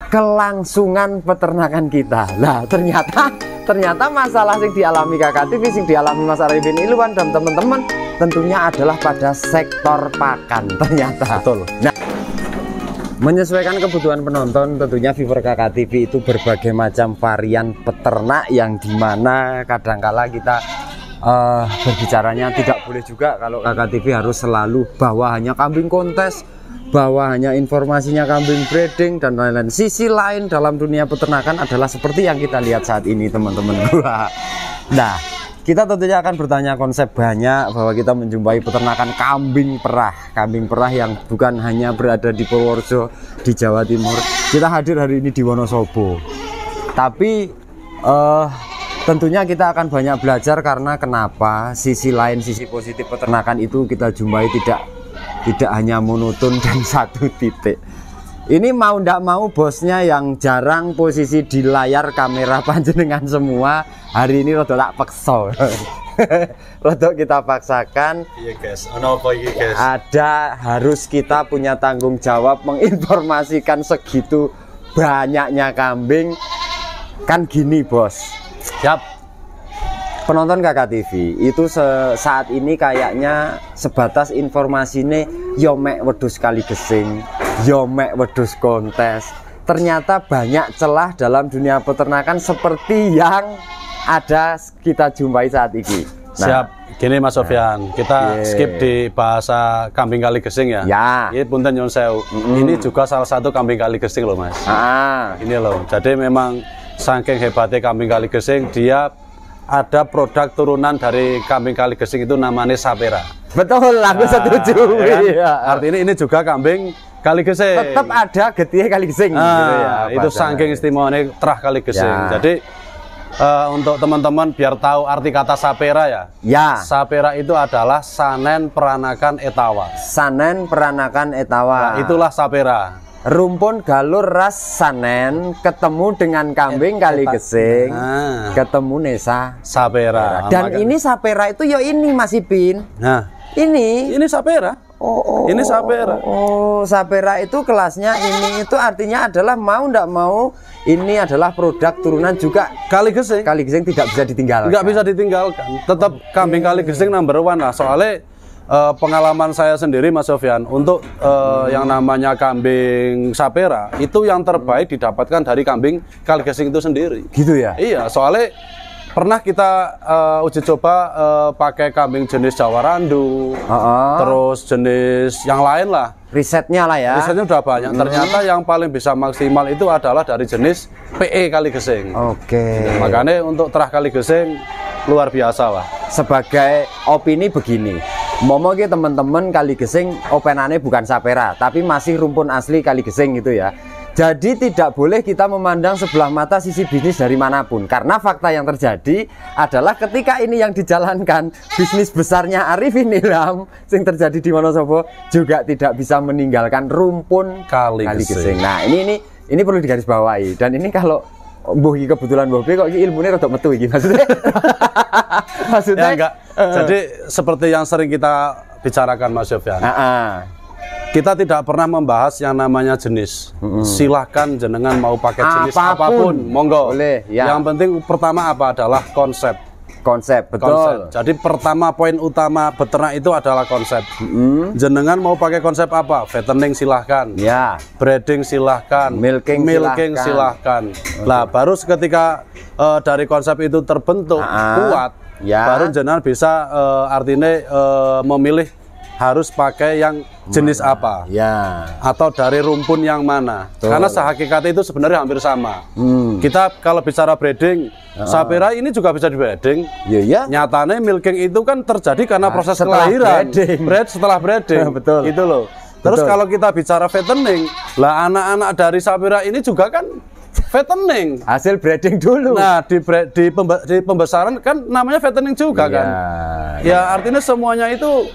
kelangsungan peternakan kita. Nah, ternyata masalah yang dialami Kakak TV, yang dialami Mas Arifin Ilwan dan teman-teman tentunya adalah pada sektor pakan ternyata. Betul. Nah, menyesuaikan kebutuhan penonton, tentunya viewer Kakak TV itu berbagai macam varian peternak yang dimana kadangkala kita berbicaranya tidak boleh juga kalau Kakak TV harus selalu bahwa hanya kambing kontes, bahwa hanya informasinya kambing breeding dan lain-lain. Sisi lain dalam dunia peternakan adalah seperti yang kita lihat saat ini, teman-teman gua. Nah, kita tentunya akan bertanya konsep banyak bahwa kita menjumpai peternakan kambing perah yang bukan hanya berada di Purworejo di Jawa Timur. Kita hadir hari ini di Wonosobo. Tapi tentunya kita akan banyak belajar karena kenapa sisi lain, sisi positif peternakan itu kita jumpai tidak hanya monoton dan satu titik. Ini mau ndak mau bosnya yang jarang posisi di layar kamera panjenengan semua hari ini rodok tak paksa. Rodok kita paksakan. Iya guys, apa iki guys? Ada harus kita punya tanggung jawab menginformasikan segitu banyaknya kambing. Kan gini bos. Siap. Penonton Kakak TV itu saat ini kayaknya sebatas informasi nih yomek wedhus kali gesing, yomek wedhus kontes. Ternyata banyak celah dalam dunia peternakan seperti yang ada kita jumpai saat ini. Nah, siap. Gini Mas Sofyan, kita skip di bahasa kambing kali gesing ya. Ya. Ini punten nyuwun sewu. Ini juga salah satu kambing kali gesing loh Mas. Ini loh. Jadi memang saking hebatnya kambing kali gesing, dia ada produk turunan dari kambing kali gesing itu namanya Sapera. Betul, aku setuju. Ya kan? Iya. Artinya ini juga kambing kali gesing. Tetap ada getihnya kali gesing. Gitu ya, itu saking istimewanya terah kali gesing. Ya. Jadi untuk teman-teman biar tahu arti kata Sapera ya. Ya. Sapera itu adalah sanen peranakan etawa. Sanen peranakan etawa. Nah, itulah Sapera. Rumpun galur ras sanen ketemu dengan kambing kali gesing, ketemu Nesa Sapera. Dan ini Sapera itu ya ini Mas Ipin. Nah, ini Sapera. Ini Sapera. Sapera itu kelasnya ini itu artinya adalah mau ndak mau ini adalah produk turunan juga kali gesing. Kali gesing tidak bisa ditinggalkan. Nggak bisa ditinggalkan. Tetap kambing kali gesing number one lah. Soalnya pengalaman saya sendiri Mas Sofyan untuk yang namanya kambing Sapera itu yang terbaik didapatkan dari kambing kali gesing itu sendiri. Gitu ya? Iya, soalnya pernah kita uji coba pakai kambing jenis Jawa Randu, terus jenis yang lain lah. Risetnya lah ya. Risetnya udah banyak. Ternyata yang paling bisa maksimal itu adalah dari jenis PE kali gesing. Oke. Makanya untuk terah kali gesing luar biasa lah. Sebagai opini begini, momo ki teman-teman kali gesing openane bukan Sapera, tapi masih rumpun asli kali gesing gitu ya. Jadi tidak boleh kita memandang sebelah mata sisi bisnis dari manapun. Karena fakta yang terjadi adalah ketika ini yang dijalankan bisnis besarnya Arifin Ilham yang terjadi di Wonosobo juga tidak bisa meninggalkan rumpun kali gesing. Nah ini perlu digarisbawahi. Dan ini kalau mbuh kebetulan mbuh kok ilmunya rodok metu iki maksudnya. Maksudnya ya, enggak. Jadi seperti yang sering kita bicarakan Mas Sofyan. Kita tidak pernah membahas yang namanya jenis. Silahkan jenengan mau pakai jenis apapun, monggo. Boleh, ya. Yang penting pertama apa adalah konsep. Betul. Jadi pertama poin utama beternak itu adalah konsep. Jenengan mau pakai konsep apa? Fattening silahkan. Ya. Breeding silahkan. Milking silahkan. Nah, baru ketika dari konsep itu terbentuk kuat, baru jenengan bisa artinya memilih harus pakai yang jenis apa, atau dari rumpun yang mana. Karena sehakikatnya itu sebenarnya hampir sama. Kita kalau bicara breeding, Sapera ini juga bisa di breeding. Nyatanya milking itu kan terjadi karena proses kelahiran, setelah breeding. Betul. Gitu loh. Terus kalau kita bicara fattening, lah anak-anak dari Sapera ini juga kan fattening, hasil breeding dulu. Nah di pembesaran kan namanya fattening juga kan. Ya artinya semuanya itu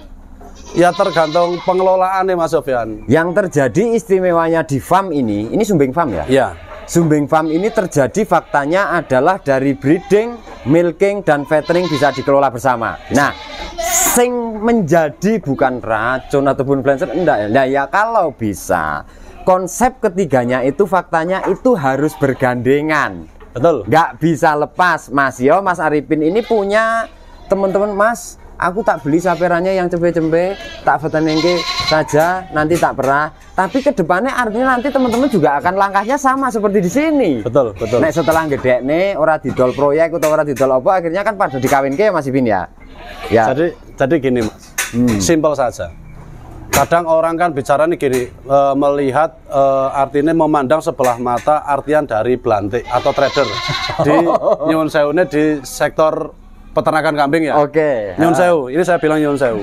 ya tergantung pengelolaan ya Mas Sofyan. Yang terjadi istimewanya di farm ini Sumbing Farm ya? Iya. Sumbing Farm ini terjadi faktanya adalah dari breeding, milking, dan fattening bisa dikelola bersama. Nah, sing menjadi bukan racun ataupun influencer enggak ya. Nah ya kalau bisa konsep ketiganya itu faktanya itu harus bergandengan. Betul. Nggak bisa lepas, Mas. Yo, Mas Arifin ini punya teman-teman, Mas. Aku tak beli saperannya yang cempe-cempe, tak vetenengke saja, nanti tak perah. Tapi kedepannya artinya nanti teman-teman juga akan langkahnya sama seperti di sini. Betul, betul. Nek setelah gede nih, ora didol proyek atau ora didol apa, akhirnya kan pada dikawinke Mas Ipin ya. Ya. Jadi gini, Mas. Simpel saja. Kadang orang kan bicara nih gini, melihat artinya memandang sebelah mata artian dari belantik atau trader di nyuwun sewune di sektor peternakan kambing ya. Oke. Nyuwun sewu, ini saya bilang nyuwun sewu.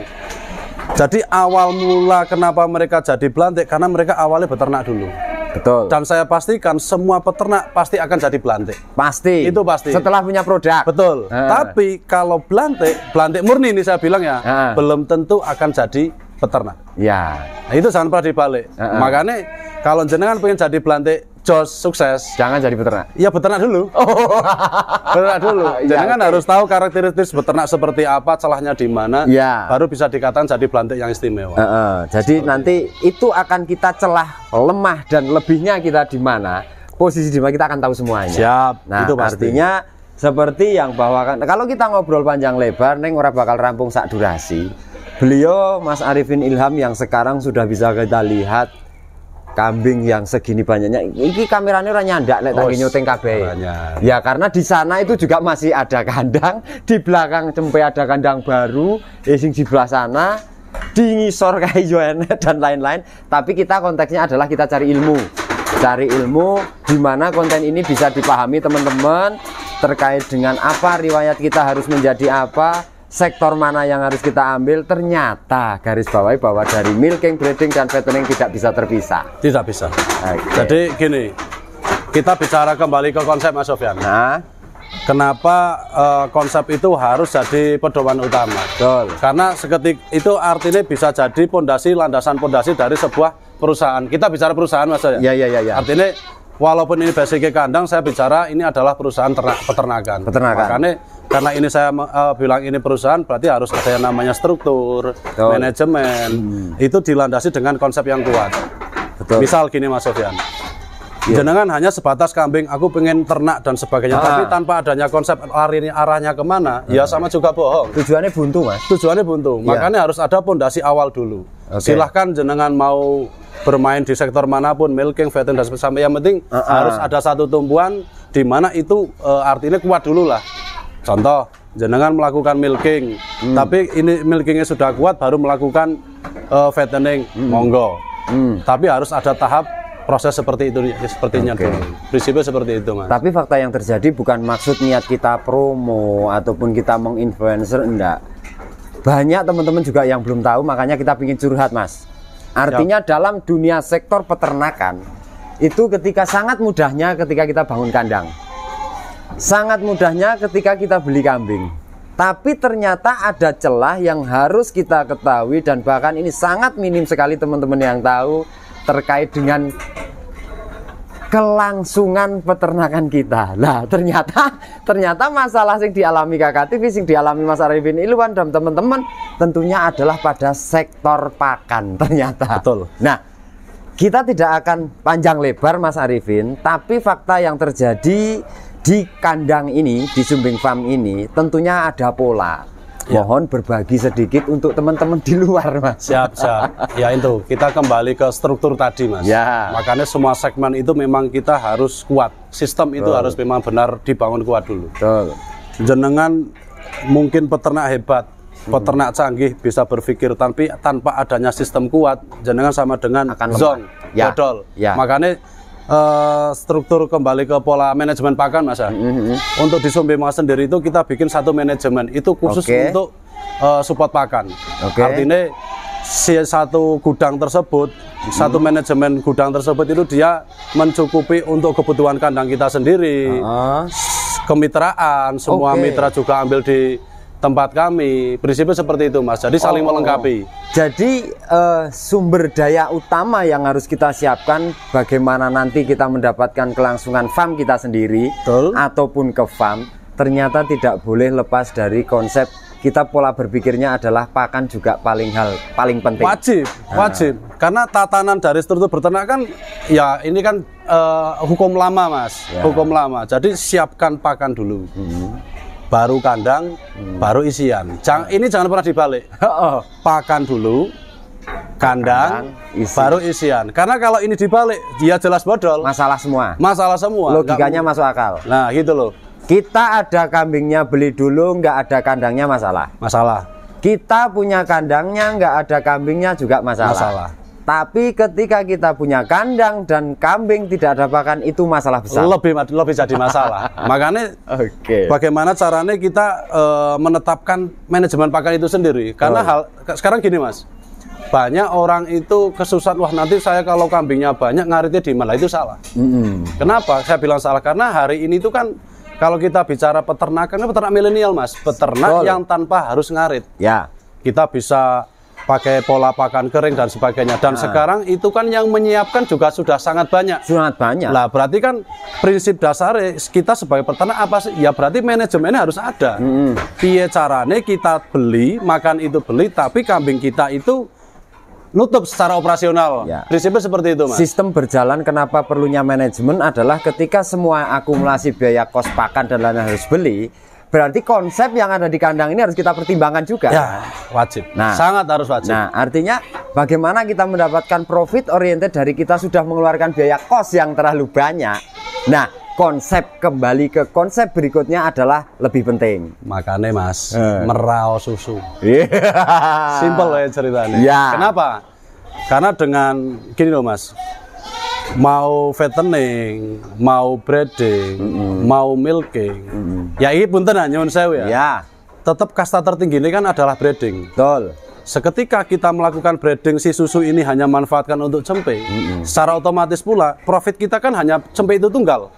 Jadi awal mula kenapa mereka jadi belantik karena mereka awalnya beternak dulu. Betul. Dan saya pastikan semua peternak pasti akan jadi belantik. Pasti. Itu pasti. Setelah punya produk. Betul. Tapi kalau belantik murni ini saya bilang ya, belum tentu akan jadi peternak. Ya. Nah, itu jangan pernah dibalik. Makanya kalau jenengan pengen jadi belantik jos sukses, jangan jadi peternak. Ya beternak dulu. Beternak dulu. Jenengan harus tahu karakteristik beternak seperti apa, celahnya di mana, baru bisa dikatakan jadi belantik yang istimewa. Jadi nanti itu akan kita celah lemah dan lebihnya kita di mana, posisi di mana kita akan tahu semuanya. Siap. Nah, itu pasti. artinya seperti yang bawakan. Kalau kita ngobrol panjang lebar, neng ora bakal rampung sak durasi. Beliau Mas Arifin Ilham yang sekarang sudah bisa kita lihat kambing yang segini banyaknya. Ini kameranya orang nyandak lek tak nyuting kabeh. Ya karena di sana itu juga masih ada kandang, di belakang cempe ada kandang baru, sing di sebelah sana di ngisor kayak dan lain-lain. Tapi kita konteksnya adalah kita cari ilmu. Cari ilmu di mana konten ini bisa dipahami teman-teman terkait dengan apa riwayat kita harus menjadi apa. Sektor mana yang harus kita ambil, ternyata garis bawahi bahwa dari milking, breeding, dan fattening tidak bisa terpisah. Tidak bisa. Jadi gini, kita bicara kembali ke konsep Mas Sofyan. Nah, kenapa konsep itu harus jadi pedoman utama? Betul. Karena seketik itu artinya bisa jadi landasan pondasi dari sebuah perusahaan. Kita bicara perusahaan Mas ya. Iya. Artinya walaupun ini basicnya kandang, saya bicara ini adalah perusahaan peternakan. Makanya karena ini saya bilang ini perusahaan, berarti harus ada yang namanya struktur, manajemen. Itu dilandasi dengan konsep yang kuat. Betul. Misal gini Mas Sofyan, jenengan hanya sebatas kambing, aku pengen ternak dan sebagainya, tapi tanpa adanya konsep arahnya kemana, ya sama juga bohong. Tujuannya buntu Mas. Tujuannya buntu. Makanya harus ada pondasi awal dulu. Silahkan jenengan mau bermain di sektor manapun, milking, fattening, dan sampai yang penting harus ada satu tumpuan di mana itu artinya kuat dulu lah. Contoh, jenengan melakukan milking, tapi ini milkingnya sudah kuat, baru melakukan fattening, monggo. Tapi harus ada tahap proses seperti itu, sepertinya dulu. Prinsipnya seperti itu Mas. Tapi fakta yang terjadi bukan maksud niat kita promo ataupun kita menginfluencer, enggak. Banyak teman-teman juga yang belum tahu, makanya kita ingin curhat Mas. Artinya dalam dunia sektor peternakan itu sangat mudahnya ketika kita bangun kandang, sangat mudahnya ketika kita beli kambing. Tapi ternyata ada celah yang harus kita ketahui, dan bahkan ini sangat minim sekali teman-teman yang tahu terkait dengan kelangsungan peternakan kita. Nah, ternyata masalah yang dialami Kakak TV, yang dialami Mas Arifin Ilham dan teman-teman tentunya adalah pada sektor pakan ternyata. Betul. Nah, kita tidak akan panjang lebar Mas Arifin, tapi fakta yang terjadi di kandang ini, di Sumbing Farm ini tentunya ada pola. Mohon berbagi sedikit untuk teman-teman di luar Mas. Siap. Ya itu, kita kembali ke struktur tadi Mas. Makanya semua segmen itu memang kita harus kuat. Sistem itu harus memang benar dibangun kuat dulu. Jenengan mungkin peternak hebat, peternak canggih, bisa berpikir, tapi tanpa adanya sistem kuat, jenengan sama dengan zong, bodol. Makanya struktur kembali ke pola manajemen pakan Mas. Untuk di Sumbing Farm sendiri itu kita bikin satu manajemen itu khusus untuk support pakan. Artinya satu gudang tersebut, satu manajemen gudang tersebut itu dia mencukupi untuk kebutuhan kandang kita sendiri. Kemitraan, semua mitra juga ambil di tempat kami. Prinsipnya seperti itu Mas, jadi saling melengkapi. Jadi sumber daya utama yang harus kita siapkan bagaimana nanti kita mendapatkan kelangsungan farm kita sendiri. Ataupun ke farm, ternyata tidak boleh lepas dari konsep kita pola berpikirnya adalah pakan juga paling penting. Wajib. Karena tatanan dari struktur beternak kan ya ini kan hukum lama Mas, hukum lama. Jadi siapkan pakan dulu. Baru kandang, baru isian. Ini jangan pernah dibalik. Pakan dulu, kandang, baru isian. Karena kalau ini dibalik, dia jelas bodol. Masalah semua. Logikanya masuk akal. Nah, gitu loh. Kita ada kambingnya beli dulu, nggak ada kandangnya masalah. Kita punya kandangnya, nggak ada kambingnya juga masalah. Tapi ketika kita punya kandang dan kambing tidak ada pakan, itu masalah besar. Lebih jadi masalah. Makanya bagaimana caranya kita menetapkan manajemen pakan itu sendiri. Karena sekarang gini Mas, banyak orang itu kesusahan, wah nanti saya kalau kambingnya banyak ngaritnya di mana, itu salah. Kenapa saya bilang salah? Karena hari ini itu kan kalau kita bicara peternakan, peternak milenial Mas, peternak yang tanpa harus ngarit. Ya. Kita bisa pakai pola pakan kering dan sebagainya. Dan sekarang itu kan yang menyiapkan juga sudah sangat banyak. Lah berarti kan prinsip dasarnya kita sebagai peternak apa sih? Ya berarti manajemennya harus ada. Piye carane kita beli, makan itu beli, tapi kambing kita itu nutup secara operasional. Prinsipnya seperti itu Mas. Sistem berjalan kenapa perlunya manajemen adalah ketika semua akumulasi biaya kos pakan dan lain-lain harus beli, berarti konsep yang ada di kandang ini harus kita pertimbangkan juga. Ya, wajib. Sangat harus wajib. Nah, artinya bagaimana kita mendapatkan profit oriented dari kita sudah mengeluarkan biaya kos yang terlalu banyak. Nah, kembali ke konsep berikutnya adalah lebih penting. Makanya Mas, merau susu. Simple ya ceritanya. Kenapa? Karena dengan gini loh Mas, mau fattening, mau breeding, mau milking, ya ini punten nyuwun sewu ya. Tetap kasta tertinggi ini kan adalah breeding. Betul. Seketika kita melakukan breeding, si susu ini hanya manfaatkan untuk cempe, secara otomatis pula profit kita kan hanya cempe itu tunggal.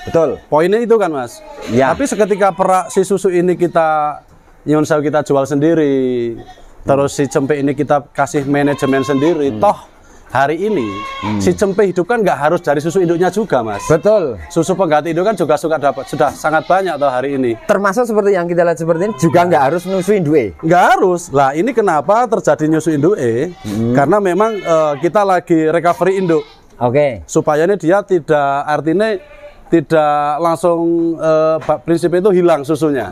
Betul. Poinnya itu kan Mas. Tapi seketika si susu ini kita nyuwun sewu kita jual sendiri, terus si cempe ini kita kasih manajemen sendiri, toh hari ini si cempe hidup kan nggak harus dari susu induknya juga Mas. Betul. Susu pengganti induk kan juga sudah sangat banyak toh hari ini. Termasuk seperti yang kita lihat seperti ini juga nggak harus nyusu induke. Nggak harus. Lah ini kenapa terjadi nyusu induke? Karena memang kita lagi recovery induk. Supaya ini dia tidak langsung prinsip itu hilang susunya.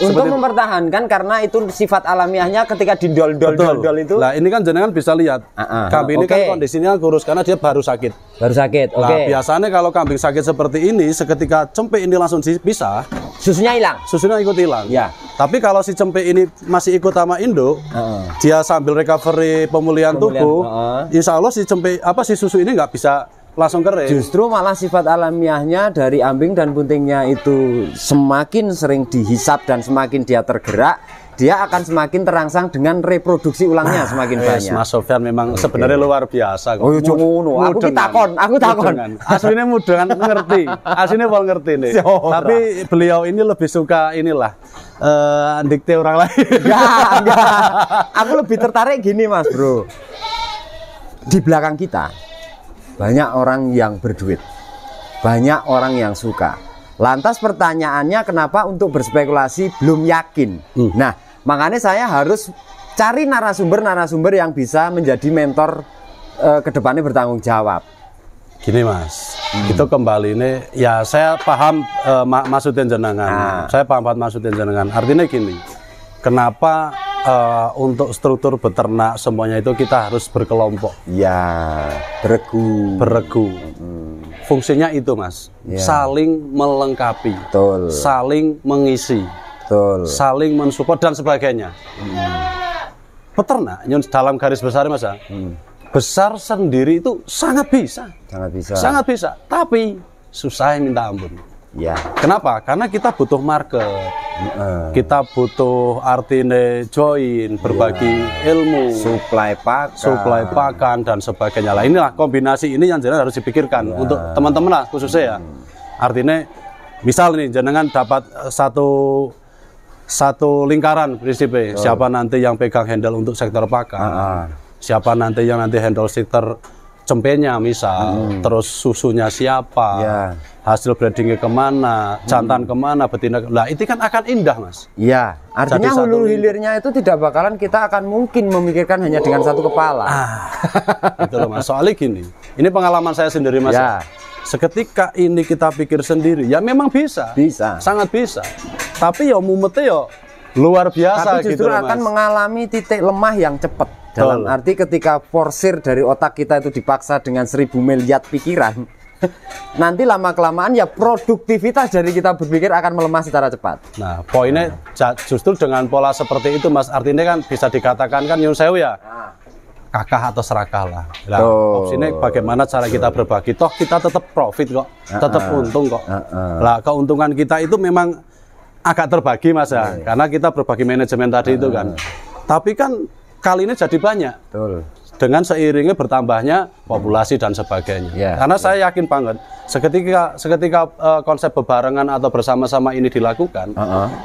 Untuk mempertahankan karena itu sifat alamiahnya ketika didol-dol itu. Nah ini kan jenengan bisa lihat kambing ini kan kondisinya kurus karena dia baru sakit. Nah, biasanya kalau kambing sakit seperti ini, seketika cempe ini langsung dipisah, susunya hilang. Susunya ikut hilang. Tapi kalau si cempe ini masih ikut sama induk, dia sambil recovery pemulihan tubuh, insya Allah si susu ini nggak bisa langsung kering. Justru malah sifat alamiahnya dari ambing dan buntingnya itu semakin sering dihisap dan semakin dia tergerak, dia akan semakin terangsang dengan reproduksi ulangnya semakin banyak. Mas Sofyan memang sebenarnya luar biasa. Oh, aku takon. Aslinya mudengan ngerti. Aslinya mau ngerti nih. Tapi beliau ini lebih suka inilah dikte orang lain. Enggak. Aku lebih tertarik gini Mas Bro. Di belakang kita banyak orang yang berduit, banyak orang yang suka. Lantas pertanyaannya kenapa untuk berspekulasi belum yakin? Nah, makanya saya harus cari narasumber yang bisa menjadi mentor ke depannya bertanggung jawab. Gini Mas, itu kembali ini ya saya paham maksudnya jenengan. Saya paham maksudnya jenengan. Artinya gini, kenapa untuk struktur beternak semuanya itu kita harus berkelompok. Beregu. Fungsinya itu Mas, saling melengkapi, saling mengisi, saling mensupport dan sebagainya. Peternak dalam garis besar Mas, besar sendiri itu sangat bisa, tapi susah minta ampun. Kenapa? Karena kita butuh market, kita butuh artinya join, berbagi ilmu, supply pakan dan sebagainya. Lah inilah kombinasi ini yang jenengan harus dipikirkan untuk teman-teman lah khususnya ya. Artinya misal nih jenengan dapat satu lingkaran prinsipnya, siapa nanti yang pegang handle untuk sektor pakan, siapa nanti yang handle sektor cempenya misal, terus susunya siapa, hasil breedingnya kemana, jantan kemana, betina, lah itu kan akan indah Mas. Iya, artinya hulu hilirnya itu tidak bakalan kita akan mungkin memikirkan hanya dengan satu kepala. Itu loh Mas, soalnya gini, ini pengalaman saya sendiri Mas. Ya. Seketika ini kita pikir sendiri, ya memang bisa, sangat bisa. Tapi ya mumetnya ya luar biasa. Tapi justru gitu akan mengalami titik lemah yang cepat. Dalam arti ketika forsir dari otak kita itu dipaksa dengan 1000 miliar pikiran, nanti lama-kelamaan ya produktivitas dari kita berpikir akan melemah secara cepat. Nah, poinnya justru dengan pola seperti itu Mas, artinya kan bisa dikatakan kan Yun Sewu ya, kakah atau serakah lah. Nah, opsinya bagaimana cara kita berbagi, toh kita tetap profit kok, tetap untung kok. Lah, keuntungan kita itu memang agak terbagi Mas ya, karena kita berbagi manajemen tadi itu kan. Tapi kan kali ini jadi banyak. Dengan seiringnya bertambahnya populasi dan sebagainya. Karena saya yakin banget seketika konsep bebarengan atau bersama-sama ini dilakukan,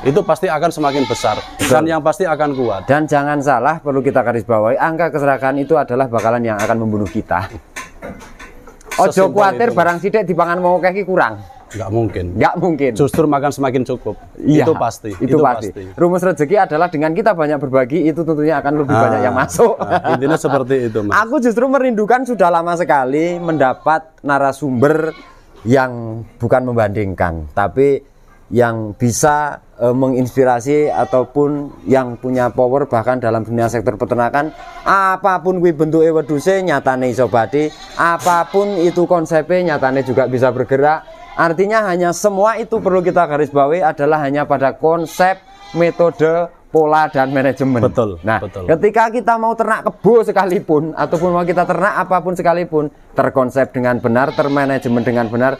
itu pasti akan semakin besar dan yang pasti akan kuat. Dan jangan salah, perlu kita garis bawahi, angka keserakahan itu adalah bakalan yang akan membunuh kita. Ojo kuatir barang sidik dipangan mau kaki kurang. Nggak mungkin. Nggak mungkin. Justru makan semakin cukup. Itu pasti. Itu pasti. Rumus rezeki adalah dengan kita banyak berbagi, itu tentunya akan lebih banyak yang masuk. Intinya seperti itu, Mas. Aku justru merindukan sudah lama sekali mendapat narasumber yang bukan membandingkan, tapi yang bisa menginspirasi ataupun yang punya power bahkan dalam dunia sektor peternakan. Apapun kuwi bentuke wedhuse nyatane iso badi, apapun itu konsepnya nyatane juga bisa bergerak. Artinya hanya semua itu perlu kita garis bawahi adalah hanya pada konsep, metode, pola dan manajemen. Betul. Nah, betul. Ketika kita mau ternak kebo sekalipun ataupun mau kita ternak apapun sekalipun, terkonsep dengan benar, termanajemen dengan benar,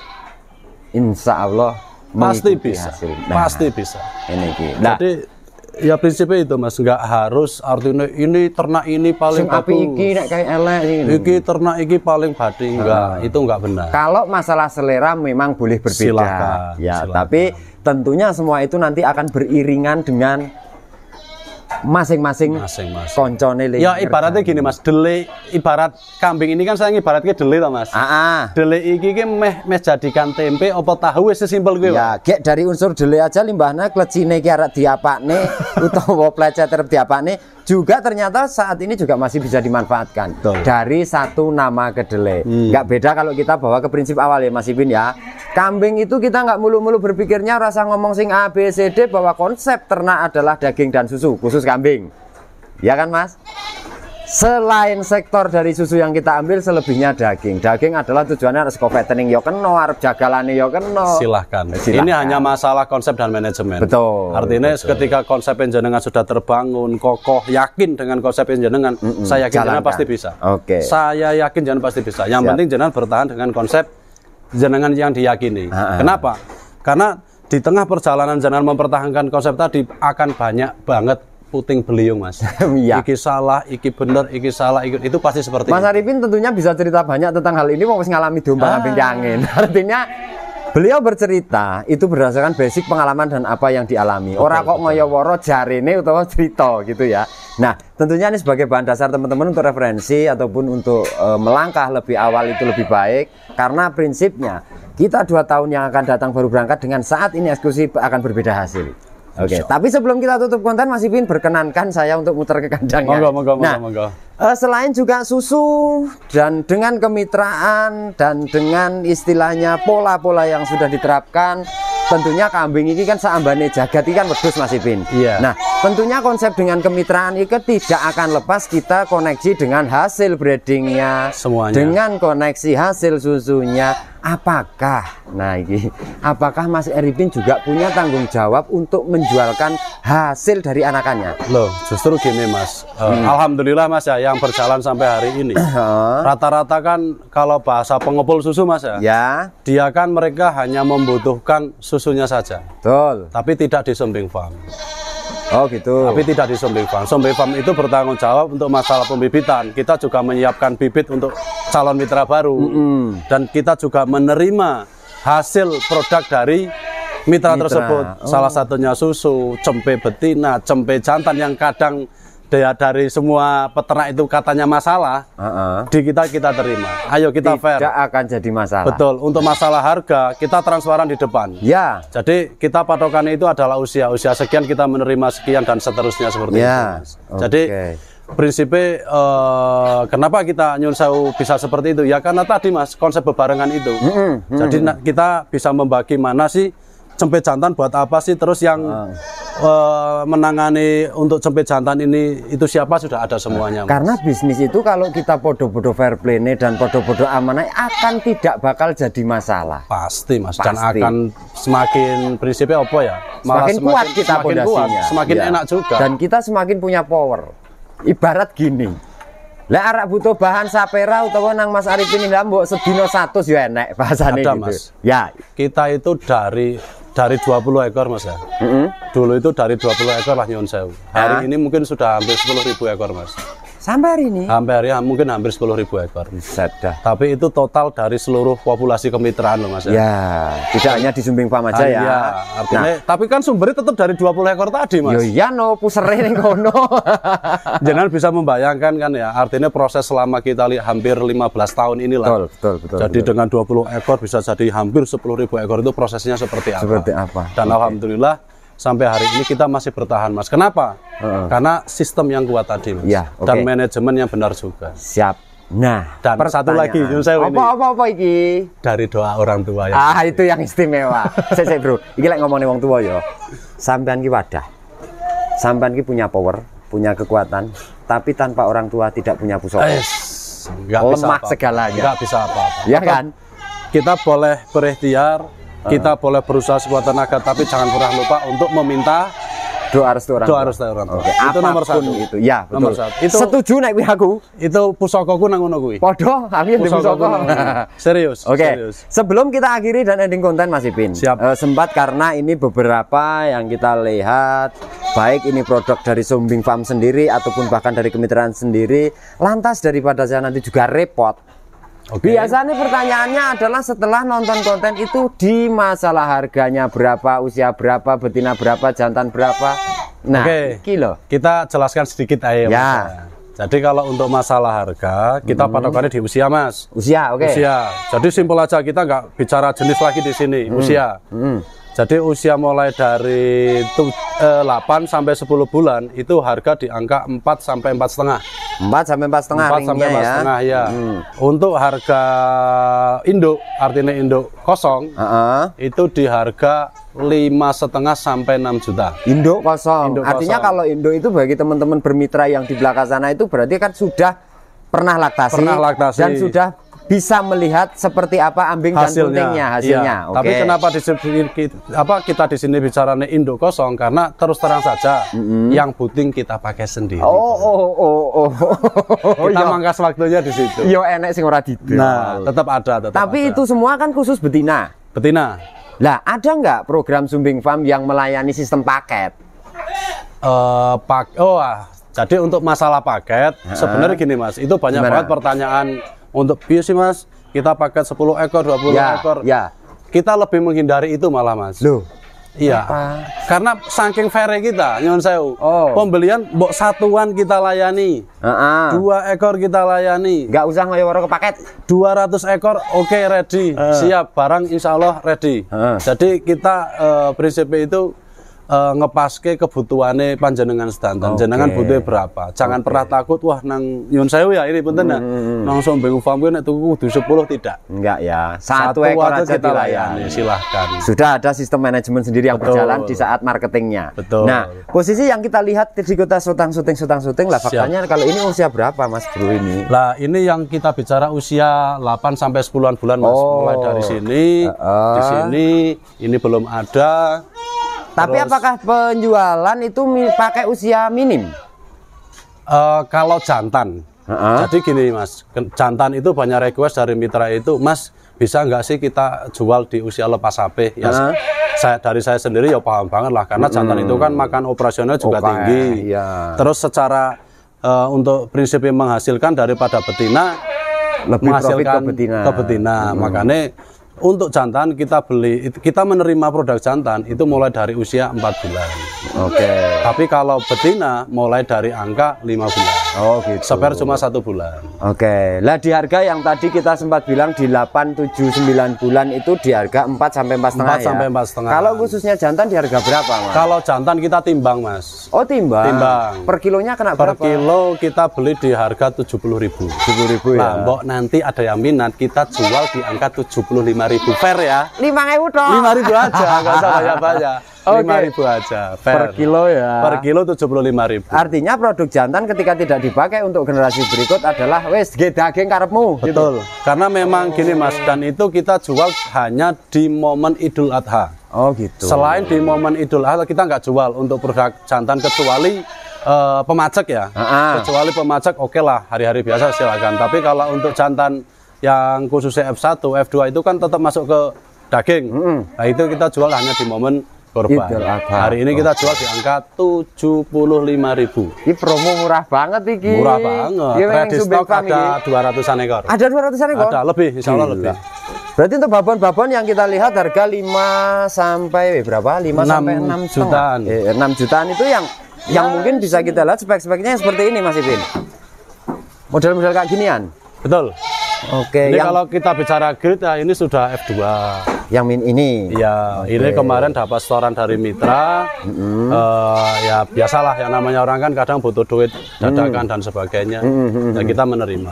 insya Allah pasti bisa. Nah, pasti bisa. Ini. Nah, jadi ya prinsipnya itu Mas, nggak harus artinya ini ternak ini paling bagus, iki nek kayak elek iki ternak iki paling badi, enggak, itu enggak benar. Kalau masalah selera memang boleh berbeda. Silakan, silakan. Tapi tentunya semua itu nanti akan beriringan dengan masing-masing koncone. Ya ibaratnya gini Mas, dele ibarat kambing ini kan saya ibaratnya dele toh Mas. Dele iki ki meh jadikan tempe apa tahu wis sesimpel kuwi. Ya, gek dari unsur dele aja limbahnya klecine ki arek diapakne utawa plecet arep diapakne juga ternyata saat ini juga masih bisa dimanfaatkan. Betul. Dari satu nama kedelai. Nggak beda kalau kita bawa ke prinsip awal ya Mas Ipin ya. Kambing itu kita nggak mulu-mulu berpikirnya rasa ngomong sing A, B, C, D bahwa konsep ternak adalah daging dan susu, khusus kambing. Ya kan Mas? Selain sektor dari susu yang kita ambil, selebihnya daging. Daging adalah tujuannya harus fattening yo keno, arep jagalane yo keno. Silahkan. Ini hanya masalah konsep dan manajemen. Betul. Artinya ketika konsep jenengan sudah terbangun, kokoh, yakin dengan konsep jenengan, saya yakin jenengan pasti bisa. Oke. Saya yakin jenengan pasti bisa. Yang penting jenengan bertahan dengan konsep jenengan yang diyakini. Kenapa? Karena di tengah perjalanan jenengan mempertahankan konsep tadi akan banyak banget puting beliung Mas. Iki salah, iki bener, iki salah, itu pasti seperti Mas Arifin tentunya bisa cerita banyak tentang hal ini, mau ngalami domba kambing angin. Artinya beliau bercerita itu berdasarkan basic pengalaman dan apa yang dialami. Orang kok ngoyo-woro jarene utawa cerita gitu ya. Nah, tentunya ini sebagai bahan dasar teman-teman untuk referensi ataupun untuk melangkah lebih awal itu lebih baik, karena prinsipnya kita 2 tahun yang akan datang baru berangkat dengan saat ini eksklusif akan berbeda hasil. Oke, tapi sebelum kita tutup konten, Mas Ipin perkenankan saya untuk muter ke kandangnya. Monggo. Selain juga susu dan dengan kemitraan dan dengan istilahnya pola-pola yang sudah diterapkan, tentunya kambing ini kan saambane jagat ini kan wedhus Mas Ipin. Nah, tentunya konsep dengan kemitraan itu tidak akan lepas kita koneksi dengan hasil breedingnya, semuanya. Dengan koneksi hasil susunya. Apakah Mas Arifin juga punya tanggung jawab untuk menjualkan hasil dari anakannya? Loh, justru gini Mas, alhamdulillah Mas ya, yang berjalan sampai hari ini rata-rata kan kalau bahasa pengepul susu Mas ya, dia kan mereka hanya membutuhkan susunya saja. Betul. Tapi tidak di sumbing farm. Oh gitu. Tapi tidak di sumbing farm. Sumbing farm itu bertanggung jawab untuk masalah pembibitan. Kita juga menyiapkan bibit untuk calon mitra baru. Dan kita juga menerima hasil produk dari mitra tersebut. Salah satunya susu, cempe betina, cempe jantan yang kadang dari semua peternak itu katanya masalah, di kita terima. Ayo kita fair. Tidak akan jadi masalah. Betul. Untuk masalah harga kita transparan di depan. Ya. Jadi kita patokannya itu adalah usia sekian kita menerima sekian dan seterusnya seperti itu. Mas. Jadi prinsipnya kenapa kita nyun sewu bisa seperti itu? Ya karena tadi Mas konsep bebarengan itu. Jadi kita bisa membagi mana sih cempit jantan buat apa sih, terus yang menangani untuk cempit jantan ini itu siapa, sudah ada semuanya. Mas. Karena bisnis itu kalau kita podo-podo fair play dan podo-podo amanah akan tidak bakal jadi masalah. Pasti Mas. Dan akan semakin prinsipnya apa ya? Malah semakin kuat kita pondasinya. Semakin enak juga. Dan kita semakin punya power. Ibarat gini. Lah arak butuh bahan sapera utawa nang Mas Arifin ini mbok sedina 100 ya enek bahasane gitu. Mas. Ya, kita itu dari 20 ekor Mas ya. Dulu itu dari 20 ekor lah nyuwun sewu. Hari ini mungkin sudah hampir 10.000 ekor Mas. Sampai hari ini? Sampai hari ini mungkin hampir 10.000 ekor. Sudah. Tapi itu total dari seluruh populasi kemitraan loh Mas ya. Ya, tidak hanya di Sumbing Farm aja ya. Iya, artinya, tapi kan sumbernya tetap dari 20 ekor tadi Mas. Yo iya no, pusere ning kono. Jangan bisa membayangkan kan ya, artinya proses selama kita hampir 15 tahun inilah. Betul. Jadi dengan 20 ekor bisa jadi hampir 10.000 ekor, itu prosesnya seperti apa? Dan alhamdulillah sampai hari ini kita masih bertahan Mas. Kenapa? Karena sistem yang kuat tadi Mas. Ya, dan manajemen yang benar juga. Siap. Nah, dan satu lagi apa iki? Dari doa orang tua ya. Itu yang istimewa. Saya Bro, iki lek ngomongin wong tua ya. Sampean ki wadah. Sampean ki punya power, punya kekuatan, tapi tanpa orang tua tidak punya pusaka. Lemah segalanya. Enggak bisa apa-apa. Ya kan? Kita boleh berikhtiar, kita boleh berusaha sekuat tenaga, tapi jangan pernah lupa untuk meminta doa restu orang tua. Itu nomor 1 itu. Ya, betul. Nomor 1. Itu setuju nek kuwi aku. Itu pusakaku nang ngono kuwi. Padha, kami ndek pusaka. Serius. Serius. Sebelum kita akhiri dan ending konten Mas Ipin. Sempat karena ini beberapa yang kita lihat baik ini produk dari Sumbing Farm sendiri ataupun bahkan dari kemitraan sendiri, lantas daripada saya nanti juga repot. Biasanya pertanyaannya adalah setelah nonton konten itu di masalah harganya berapa, usia berapa, betina berapa, jantan berapa. Nah, kilo. Kita jelaskan sedikit aja. Ya. Jadi kalau untuk masalah harga, kita patokannya di usia Mas. Usia, Usia. Jadi simpel aja, kita nggak bicara jenis lagi di sini. Usia. Jadi usia mulai dari 8 sampai 10 bulan itu harga di angka 4 sampai 4,5. 4 sampai 4,5 sampai 4,5 ya. Untuk harga induk, artinya induk kosong, itu di harga 5,5 sampai 6 juta. Induk kosong. Artinya kalau induk itu bagi teman-teman bermitra yang di belakang sana itu berarti kan sudah pernah laktasi. Dan sudah bisa melihat seperti apa ambing dan puntingnya hasilnya. Iya. Tapi kenapa kita di sini bicaranya induk kosong, karena terus terang saja yang puting kita pakai sendiri. Kita mangkas waktunya di situ. Yo enek sing ora didol. Nah, tetap ada. Tapi itu semua kan khusus betina. Lah, ada nggak program Sumbing Farm yang melayani sistem paket? Jadi untuk masalah paket, sebenarnya gini Mas, itu banyak banget pertanyaan. Untuk biasa Mas, kita paket 10 ekor, 20 ekor. Kita lebih menghindari itu malah Mas. Loh. Iya. Karena saking fair kita, nyuwun sewu. Pembelian mbok satuan kita layani. 2 ekor kita layani. Nggak usah ngoyo-ngoyo ke paket. 200 ekor oke, ready. Siap, barang insya Allah ready. Jadi kita prinsipnya itu ngepaske kebutuhannya panjenengan sedanten. Jenengan butuhnya berapa? Jangan pernah takut, wah nang nyuwun sewu ya ini punten nang Sumbing Farm nek tuku kudu 10 tidak. Enggak ya. Satu ekor aja kita layani, silahkan. Sudah ada sistem manajemen sendiri yang berjalan di saat marketingnya. Nah, posisi yang kita lihat di kota syuting lah, faktanya kalau ini usia berapa Mas Bro ini? Lah, ini yang kita bicara usia 8 sampai 10-an bulan Mas. Mulai dari sini, di sini ini belum ada. Tapi apakah penjualan itu pakai usia minim? Kalau jantan, jadi gini Mas, jantan itu banyak request dari mitra itu, Mas bisa nggak sih kita jual di usia lepas HP? Ya, dari saya sendiri ya paham banget lah, karena jantan itu kan makan operasional juga tinggi. Terus secara untuk prinsipnya menghasilkan daripada betina, lebih menghasilkan ke betina. Makanya Untuk jantan kita menerima produk jantan itu mulai dari usia 4 bulan. Oke. Tapi kalau betina mulai dari angka 5 bulan. Oh gitu. Spare cuma 1 bulan. Oke. Lah di harga yang tadi kita sempat bilang di 8, 7, 9 bulan itu di harga 4 sampai 4,5 4 sampai 4,5. Kalau khususnya jantan di harga berapa, Mas? Kalau jantan kita timbang, Mas. Oh, timbang. Timbang. Per kilonya kena Per berapa? kilo kita beli di harga 70.000. 70.000 Nah, ya. mbok nanti ada yang minat kita jual di angka 75.000 fair ya. 5.000 toh. 5.000 aja, nggak usah banyak-banyak. Oke. 5.000 aja, fair. Per kilo ya. Per kilo 75.000. Artinya produk jantan ketika tidak dipakai untuk generasi berikut adalah wes ge daging karepmu. Betul. Karena memang gini Mas, dan itu kita jual hanya di momen Idul Adha. Oh gitu. Selain di momen Idul Adha kita nggak jual untuk produk jantan kecuali pemacek ya. Kecuali pemacek oke lah, hari-hari biasa silakan. Tapi kalau untuk jantan yang khususnya F1, F2 itu kan tetap masuk ke daging. Nah itu kita jual hanya di momen korban. Hari ini kita jual di angka 75.000. Ini promo murah banget iki. Murah banget. Ready stock ada 200-an ekor. Ada 200-an ekor? Ada lebih, insya Allah lebih. Berarti untuk babon-babon yang kita lihat harga 5 sampai berapa? 5 sampai 6 jutaan. 6 jutaan itu yang mungkin bisa kita lihat spek-speknya seperti ini Mas Ipin. Model-model kayak ginian. Betul. Oke, ini kalau kita bicara grade ya ini sudah F2. Yang min ini. Ya, ini kemarin dapat setoran dari mitra. Ya biasalah yang namanya orang kan kadang butuh duit dadakan dan sebagainya. Dan kita menerima.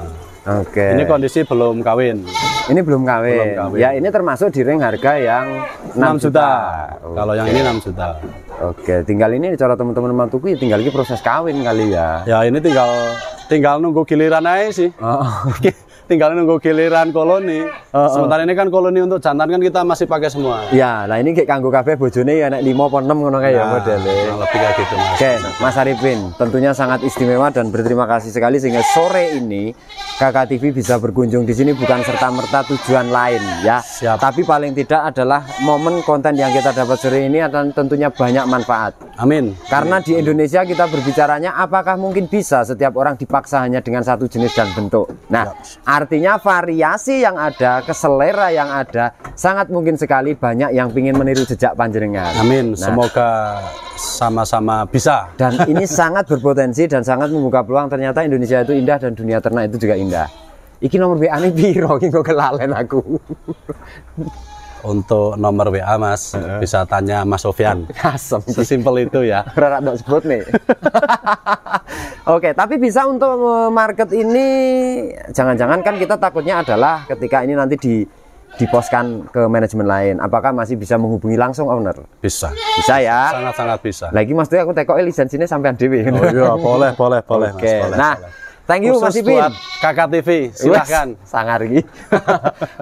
Oke. Ini kondisi belum kawin. Ini belum kawin. Ya, ini termasuk di ring harga yang 6 juta. Kalau yang ini 6 juta. Oke, tinggal ini cara teman-teman mantuku ya tinggal ini proses kawin kali ya. Ya, ini tinggal nunggu giliran aja sih. Tinggal nunggu giliran koloni. Sementara ini kan koloni untuk jantan kan kita masih pakai semua. Ya, nah ini kayak kanggo kabeh bojone ya nek 5 apa 6 ngono kae ya modele. Lebih kayak gitu, Mas. Oke, Mas Arifin, tentunya sangat istimewa dan berterima kasih sekali sehingga sore ini Kakak TV bisa berkunjung di sini bukan serta-merta tujuan lain ya. Siap. Tapi paling tidak adalah momen konten yang kita dapat sore ini akan tentunya banyak manfaat. Amin. Karena di Indonesia kita berbicaranya apakah mungkin bisa setiap orang dipaksa hanya dengan satu jenis dan bentuk. Nah, artinya variasi yang ada, keselera yang ada, sangat mungkin sekali banyak yang ingin meniru jejak panjenengan. Amin. Nah, semoga sama-sama bisa. Dan ini sangat berpotensi dan sangat membuka peluang. Ternyata Indonesia itu indah dan dunia ternak itu juga indah. Iki nomor WA ini biro, iki kok kelalen aku. Untuk nomor WA Mas, bisa tanya Mas Sofyan. Asem. Sesimpel itu ya. Rara dok sebut nih. Oke, tapi bisa untuk market ini, jangan-jangan kan kita takutnya adalah ketika ini nanti diposkan ke manajemen lain, apakah masih bisa menghubungi langsung owner? Bisa. Bisa ya? Sangat-sangat bisa. Lagi mas tuh aku tekok lisensinya sampai dewi. Oh iya, boleh. Oke. Mas, Nah, thank you Mas Ipin. buat Kakak TV, silahkan. Sangar iki.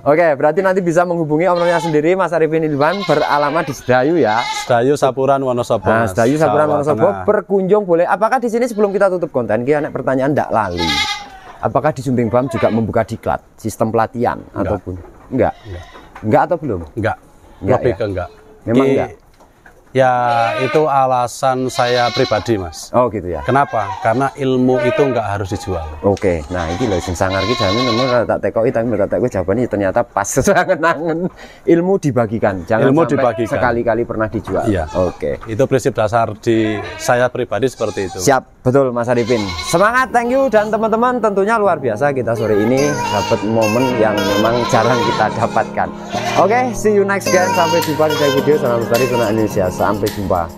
Oke, berarti nanti bisa menghubungi ownernya sendiri Mas Arifin Ilman, beralamat di Sedayu ya. Sedayu Sapuran Wonosobo. Nah, Sedayu Sapuran Wonosobo, Tengah. berkunjung boleh. Apakah di sini sebelum kita tutup konten, kita pertanyaan ndak lali. Apakah di Sumbing Bam juga membuka diklat sistem pelatihan ataupun enggak? Enggak atau belum? Enggak. Enggak Lebih ya? ke enggak. Memang enggak. Ya, itu alasan saya pribadi, Mas. Oh, gitu ya. Kenapa? Karena ilmu itu enggak harus dijual. Oke, nah ini loh sing sangar ki jamin memang tak tekoki tapi tak tekoki jawabannya ternyata pas sangen-angen. Ilmu dibagikan, jangan Ilmu sampai dibagikan. sekali-kali pernah dijual. Iya. Oke. Itu prinsip dasar di saya pribadi seperti itu. Siap, betul Mas Arifin. Semangat, thank you dan teman-teman tentunya luar biasa kita sore ini dapat momen yang memang jarang kita dapatkan. Oke, see you next again. Sampai jumpa di video. Salam lestari Indonesia. Sampai jumpa.